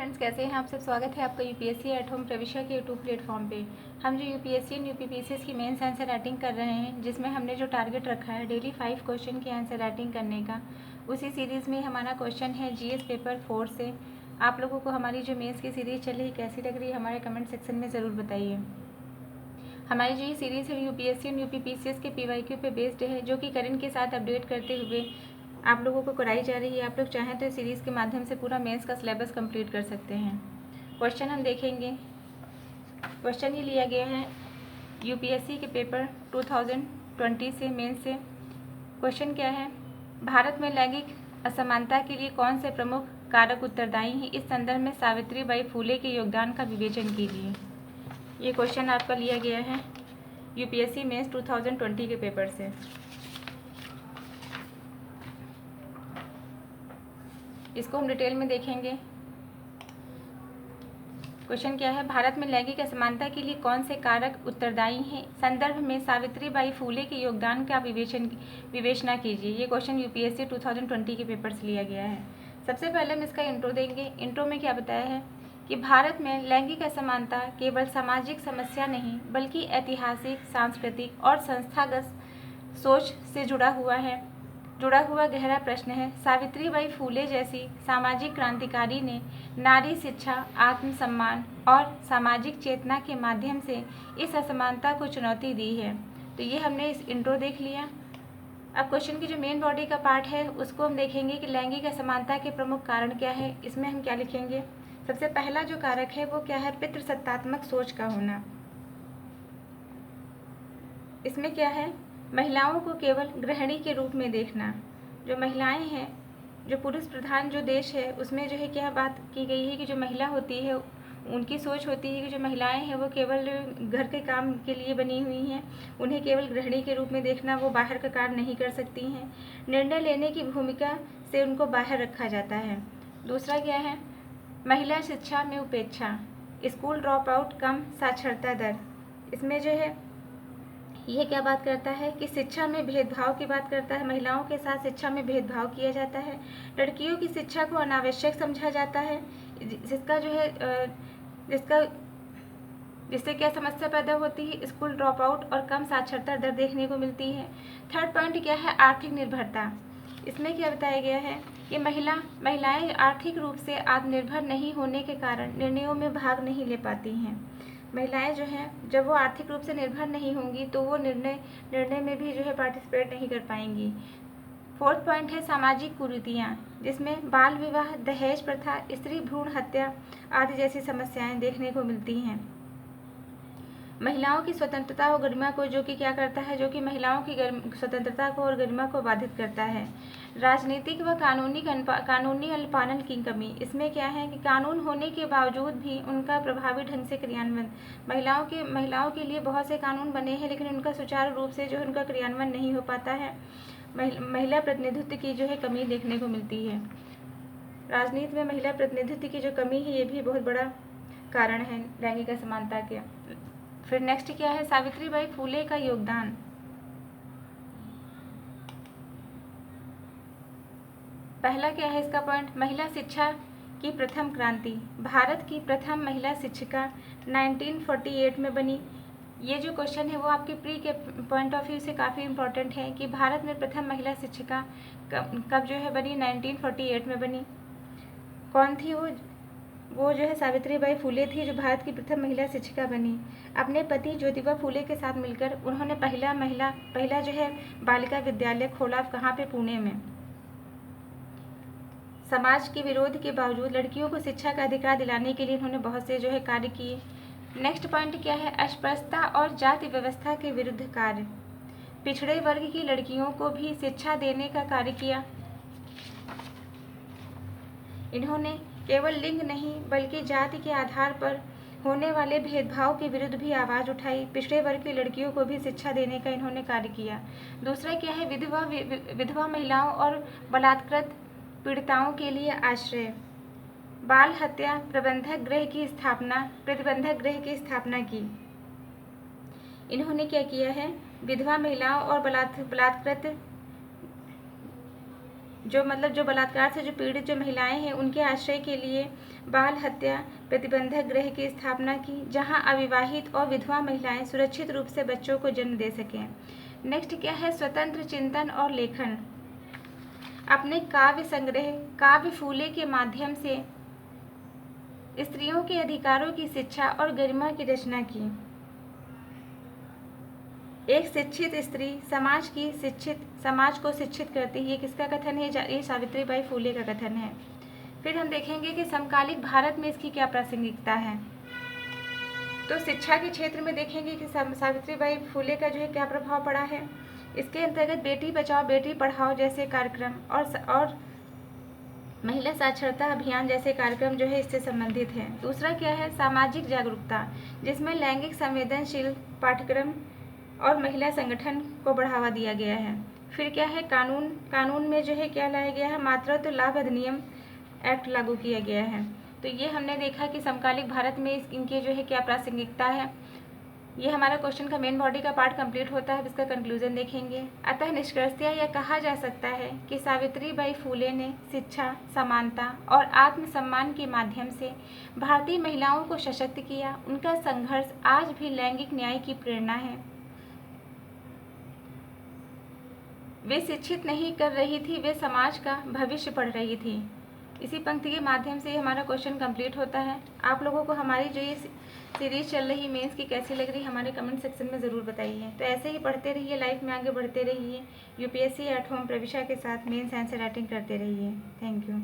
Friends, कैसे हैं आप सब। स्वागत है आपका यूपीएससी एट होम प्रविष्या के यूट्यूब प्लेटफॉर्म पे। हम जो यूपीएससी एंड यूपीपीसीएस की मेंस आंसर राइटिंग कर रहे हैं, जिसमें हमने जो टारगेट रखा है डेली 5 क्वेश्चन की आंसर राइटिंग करने का, उसी सीरीज़ में हमारा क्वेश्चन है जीएस पेपर 4 से। आप लोगों को हमारी जो मेंस की सीरीज़ चल रही कैसी लग रही है हमारे कमेंट सेक्शन में ज़रूर बताइए। हमारी जो ये सीरीज़ है यूपीएससी एंड यूपीपीसीएस के पीवाईक्यू पे बेस्ड है, जो कि करंट के साथ अपडेट करते हुए आप लोगों को कराई जा रही है। आप लोग चाहें तो इस सीरीज़ के माध्यम से पूरा मेंस का सिलेबस कंप्लीट कर सकते हैं। क्वेश्चन हम देखेंगे। क्वेश्चन ये लिया गया है यूपीएससी के पेपर 2020 से, मेंस से। क्वेश्चन क्या है, भारत में लैंगिक असमानता के लिए कौन से प्रमुख कारक उत्तरदायी हैं? इस संदर्भ में सावित्रीबाई फुले के योगदान का विवेचन कीजिए। ये क्वेश्चन आपका लिया गया है यूपीएससी मेंस 2020 के पेपर से। इसको हम डिटेल में देखेंगे। क्वेश्चन क्या है, भारत में लैंगिक असमानता के लिए कौन से कारक उत्तरदायी हैं? संदर्भ में सावित्रीबाई फुले के योगदान का विवेचना कीजिए। ये क्वेश्चन यूपीएससी 2020 के पेपर से लिया गया है। सबसे पहले हम इसका इंट्रो देंगे। इंट्रो में क्या बताया है कि भारत में लैंगिक असमानता केवल सामाजिक समस्या नहीं, बल्कि ऐतिहासिक, सांस्कृतिक और संस्थागत सोच से जुड़ा हुआ गहरा प्रश्न है। सावित्रीबाई फुले जैसी सामाजिक क्रांतिकारी ने नारी शिक्षा, आत्मसम्मान और सामाजिक चेतना के माध्यम से इस असमानता को चुनौती दी है। तो ये हमने इस इंट्रो देख लिया। अब क्वेश्चन की जो मेन बॉडी का पार्ट है उसको हम देखेंगे कि लैंगिक असमानता के प्रमुख कारण क्या है। इसमें हम क्या लिखेंगे, सबसे पहला जो कारक है वो क्या है, पितृसत्तात्मक सोच का होना। इसमें क्या है, महिलाओं को केवल गृहिणी के रूप में देखना। जो महिलाएं हैं, जो पुरुष प्रधान जो देश है उसमें जो है क्या बात की गई है कि जो महिला होती है उनकी सोच होती है कि जो महिलाएं हैं वो केवल घर के काम के लिए बनी हुई हैं, उन्हें केवल गृहिणी के रूप में देखना, वो बाहर का कार्य नहीं कर सकती हैं, निर्णय लेने की भूमिका से उनको बाहर रखा जाता है। दूसरा क्या है, महिला शिक्षा में उपेक्षा, स्कूल ड्रॉप आउट, कम साक्षरता दर। इसमें जो है यह क्या बात करता है कि शिक्षा में भेदभाव की बात करता है। महिलाओं के साथ शिक्षा में भेदभाव किया जाता है। लड़कियों की शिक्षा को अनावश्यक समझा जाता है, जिससे क्या समस्या पैदा होती है, स्कूल ड्रॉप आउट और कम साक्षरता दर देखने को मिलती है। थर्ड पॉइंट क्या है, आर्थिक निर्भरता। इसमें क्या बताया गया है कि महिलाएं आर्थिक रूप से आत्मनिर्भर नहीं होने के कारण निर्णयों में भाग नहीं ले पाती हैं। महिलाएं जो हैं, जब वो आर्थिक रूप से निर्भर नहीं होंगी तो वो निर्णय में भी जो है पार्टिसिपेट नहीं कर पाएंगी। फोर्थ पॉइंट है सामाजिक कुरीतियाँ, जिसमें बाल विवाह, दहेज प्रथा, स्त्री भ्रूण हत्या आदि जैसी समस्याएं देखने को मिलती हैं। महिलाओं की स्वतंत्रता और गरिमा को जो कि क्या करता है, जो कि महिलाओं की स्वतंत्रता को और गरिमा को बाधित करता है। राजनीतिक व कानूनी अनुपालन की कमी। इसमें क्या है कि कानून होने के बावजूद भी उनका प्रभावी ढंग से क्रियान्वयन, महिलाओं के लिए बहुत से कानून बने हैं लेकिन उनका सुचारू रूप से जो है उनका क्रियान्वयन नहीं हो पाता है। महिला प्रतिनिधित्व की जो है कमी देखने को मिलती है। राजनीति में महिला प्रतिनिधित्व की जो कमी है ये भी बहुत बड़ा कारण है लैंगिक असमानता के। फिर नेक्स्ट क्या है, सावित्रीबाई फुले का योगदान। पहला क्या है इसका पॉइंट, महिला शिक्षा की प्रथम क्रांति। भारत की प्रथम महिला शिक्षिका 1948 में बनी। ये जो क्वेश्चन है वो आपके प्री के पॉइंट ऑफ व्यू से काफ़ी इम्पोर्टेंट है कि भारत में प्रथम महिला शिक्षिका कब जो है बनी, 1948 में बनी। कौन थी वो जो है सावित्रीबाई फुले थी, जो भारत की प्रथम महिला शिक्षिका बनी। अपने पति ज्योतिबा फुले के साथ मिलकर उन्होंने पहला जो है बालिका विद्यालय खोला। कहाँ पे, पुणे में। समाज के विरोध के बावजूद लड़कियों को शिक्षा का अधिकार दिलाने के लिए उन्होंने बहुत से जो है कार्य किए। नेक्स्ट पॉइंट क्या है, अस्पृश्यता और जाति व्यवस्था के विरुद्ध कार्य। पिछड़े वर्ग की लड़कियों को भी शिक्षा देने का कार्य किया। इन्होंने केवल लिंग नहीं बल्कि जाति के आधार पर होने वाले भेदभाव के विरुद्ध भी आवाज़ उठाई। पिछड़े वर्ग की लड़कियों को भी शिक्षा देने का इन्होंने कार्य किया। दूसरा क्या है, विधवा महिलाओं और बलात्कृत पीड़िताओं के लिए आश्रय। बाल हत्या प्रतिबंधक गृह की स्थापना की। इन्होंने क्या किया है, विधवा महिलाओं और बलात्कृत जो बलात्कार से जो पीड़ित जो महिलाएं हैं उनके आश्रय के लिए बाल हत्या प्रतिबंधक गृह की स्थापना की, जहां अविवाहित और विधवा महिलाएं सुरक्षित रूप से बच्चों को जन्म दे सकें। नेक्स्ट क्या है, स्वतंत्र चिंतन और लेखन। अपने काव्य संग्रह काव्य फूले के माध्यम से स्त्रियों के अधिकारों की शिक्षा और गरिमा की रचना की। एक शिक्षित स्त्री समाज को शिक्षित करती है। किसका कथन है? ये सावित्रीबाई फूले का कथन है। फिर हम देखेंगे कि समकालिक भारत में इसकी क्या प्रासंगिकता है। तो शिक्षा के क्षेत्र में देखेंगे कि सावित्रीबाई फूले का जो है क्या प्रभाव पड़ा है। इसके अंतर्गत बेटी बचाओ बेटी पढ़ाओ जैसे कार्यक्रम और महिला साक्षरता अभियान जैसे कार्यक्रम जो है इससे संबंधित हैं। दूसरा क्या है, सामाजिक जागरूकता, जिसमें लैंगिक संवेदनशील पाठ्यक्रम और महिला संगठन को बढ़ावा दिया गया है। फिर क्या है, कानून में जो है क्या लाया गया है, मातृत्व लाभ अधिनियम एक्ट लागू किया गया है। तो ये हमने देखा कि समकालिक भारत में इनके जो है क्या प्रासंगिकता है। ये हमारा क्वेश्चन का मेन बॉडी का पार्ट कंप्लीट होता है। इसका कंक्लूजन देखेंगे। अतः निष्कर्षतः यह कहा जा सकता है कि सावित्रीबाई फूले ने शिक्षा, समानता और आत्मसम्मान के माध्यम से भारतीय महिलाओं को सशक्त किया। उनका संघर्ष आज भी लैंगिक न्याय की प्रेरणा है। वे शिक्षित नहीं कर रही थी, वे समाज का भविष्य पढ़ रही थी। इसी पंक्ति के माध्यम से हमारा क्वेश्चन कंप्लीट होता है। आप लोगों को हमारी जो ये सीरीज चल रही मेंस की कैसी लग रही है हमारे कमेंट सेक्शन में ज़रूर बताइए। तो ऐसे ही पढ़ते रहिए, लाइफ में आगे बढ़ते रहिए। यूपीएससी एट होम प्रविशा के साथ मेंस आंसर राइटिंग करते रहिए। Thank you.